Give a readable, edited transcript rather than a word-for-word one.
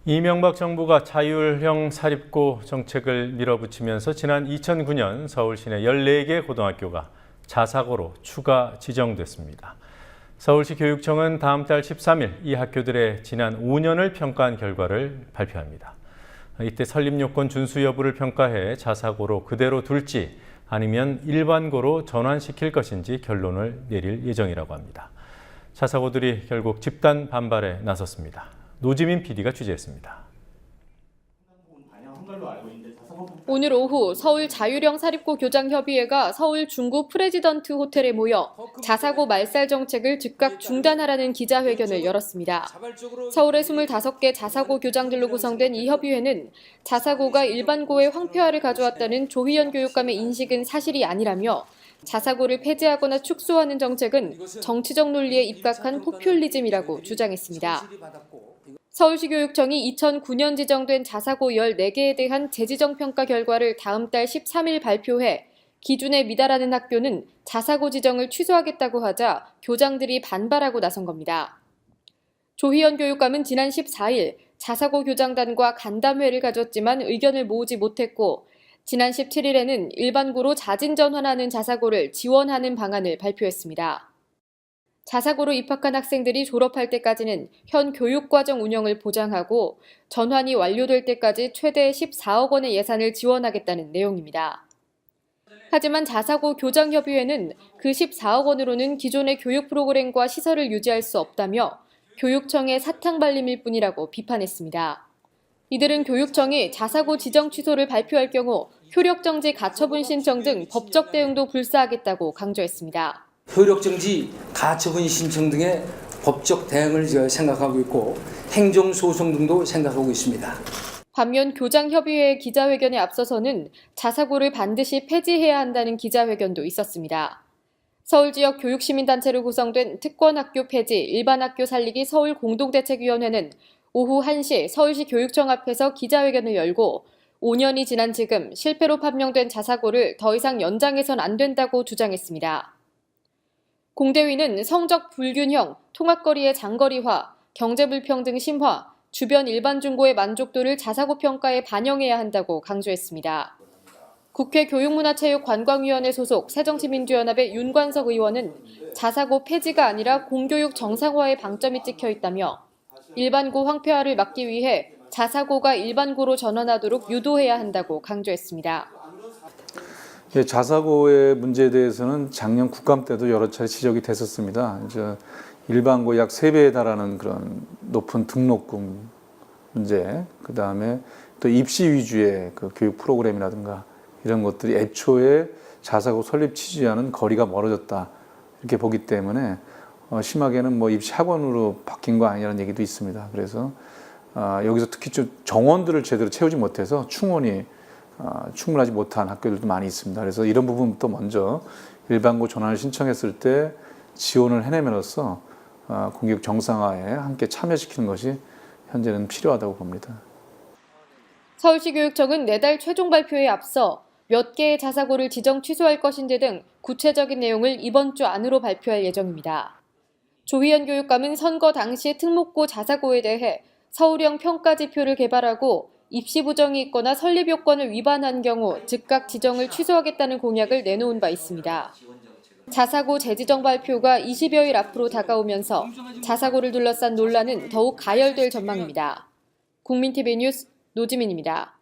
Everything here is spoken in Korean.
이명박 정부가 자율형 사립고 정책을 밀어붙이면서 지난 2009년 서울 시내 14개 고등학교가 자사고로 추가 지정됐습니다. 서울시 교육청은 다음 달 13일 이 학교들의 지난 5년을 평가한 결과를 발표합니다. 이때 설립 요건 준수 여부를 평가해 자사고로 그대로 둘지 아니면 일반고로 전환시킬 것인지 결론을 내릴 예정이라고 합니다. 자사고들이 결국 집단 반발에 나섰습니다. 노지민 PD가 취재했습니다. 오늘 오후 서울 자율형 사립고 교장협의회가 서울 중구 프레지던트 호텔에 모여 자사고 말살 정책을 즉각 중단하라는 기자회견을 열었습니다. 서울의 25개 자사고 교장들로 구성된 이 협의회는 자사고가 일반고의 황폐화를 가져왔다는 조희연 교육감의 인식은 사실이 아니라며 자사고를 폐지하거나 축소하는 정책은 정치적 논리에 입각한 포퓰리즘이라고 주장했습니다. 서울시 교육청이 2009년 지정된 자사고 14개에 대한 재지정 평가 결과를 다음 달 13일 발표해 기준에 미달하는 학교는 자사고 지정을 취소하겠다고 하자 교장들이 반발하고 나선 겁니다. 조희연 교육감은 지난 14일 자사고 교장단과 간담회를 가졌지만 의견을 모으지 못했고 지난 17일에는 일반고로 자진 전환하는 자사고를 지원하는 방안을 발표했습니다. 자사고로 입학한 학생들이 졸업할 때까지는 현 교육과정 운영을 보장하고 전환이 완료될 때까지 최대 14억 원의 예산을 지원하겠다는 내용입니다. 하지만 자사고 교장협의회는 그 14억 원으로는 기존의 교육 프로그램과 시설을 유지할 수 없다며 교육청의 사탕 발림일 뿐이라고 비판했습니다. 이들은 교육청이 자사고 지정 취소를 발표할 경우 효력정지 가처분 신청 등 법적 대응도 불사하겠다고 강조했습니다. 효력정지, 가처분 신청 등의 법적 대응을 생각하고 있고 행정소송 등도 생각하고 있습니다. 반면 교장협의회 기자회견에 앞서서는 자사고를 반드시 폐지해야 한다는 기자회견도 있었습니다. 서울 지역 교육시민단체로 구성된 특권학교 폐지, 일반학교 살리기 서울 공동대책위원회는 오후 1시 서울시 교육청 앞에서 기자회견을 열고 5년이 지난 지금 실패로 판명된 자사고를 더 이상 연장해선 안 된다고 주장했습니다. 공대위는 성적 불균형, 통학거리의 장거리화, 경제불평등 심화, 주변 일반 중고의 만족도를 자사고 평가에 반영해야 한다고 강조했습니다. 국회 교육문화체육관광위원회 소속 새정치민주연합의 윤관석 의원은 자사고 폐지가 아니라 공교육 정상화에 방점이 찍혀 있다며 일반고 황폐화를 막기 위해 자사고가 일반고로 전환하도록 유도해야 한다고 강조했습니다. 자사고의 문제에 대해서는 작년 국감 때도 여러 차례 지적이 됐었습니다. 이제 일반고 약 3배에 달하는 그런 높은 등록금 문제, 그 다음에 또 입시 위주의 그 교육 프로그램이라든가 이런 것들이 애초에 자사고 설립 취지와는 거리가 멀어졌다 이렇게 보기 때문에 심하게는 뭐 입시 학원으로 바뀐 거 아니라는 얘기도 있습니다. 그래서 여기서 특히 좀 정원들을 제대로 채우지 못해서 충원이 충분하지 못한 학교들도 많이 있습니다. 그래서 이런 부분부터 먼저 일반고 전환을 신청했을 때 지원을 해내면서 공교육 정상화에 함께 참여시키는 것이 현재는 필요하다고 봅니다. 서울시 교육청은 내달 최종 발표에 앞서 몇 개의 자사고를 지정 취소할 것인지 등 구체적인 내용을 이번 주 안으로 발표할 예정입니다. 조희연 교육감은 선거 당시 특목고 자사고에 대해 서울형 평가지표를 개발하고 입시 부정이 있거나 설립 요건을 위반한 경우 즉각 지정을 취소하겠다는 공약을 내놓은 바 있습니다. 자사고 재지정 발표가 20여일 앞으로 다가오면서 자사고를 둘러싼 논란은 더욱 가열될 전망입니다. 국민TV 뉴스 노지민입니다.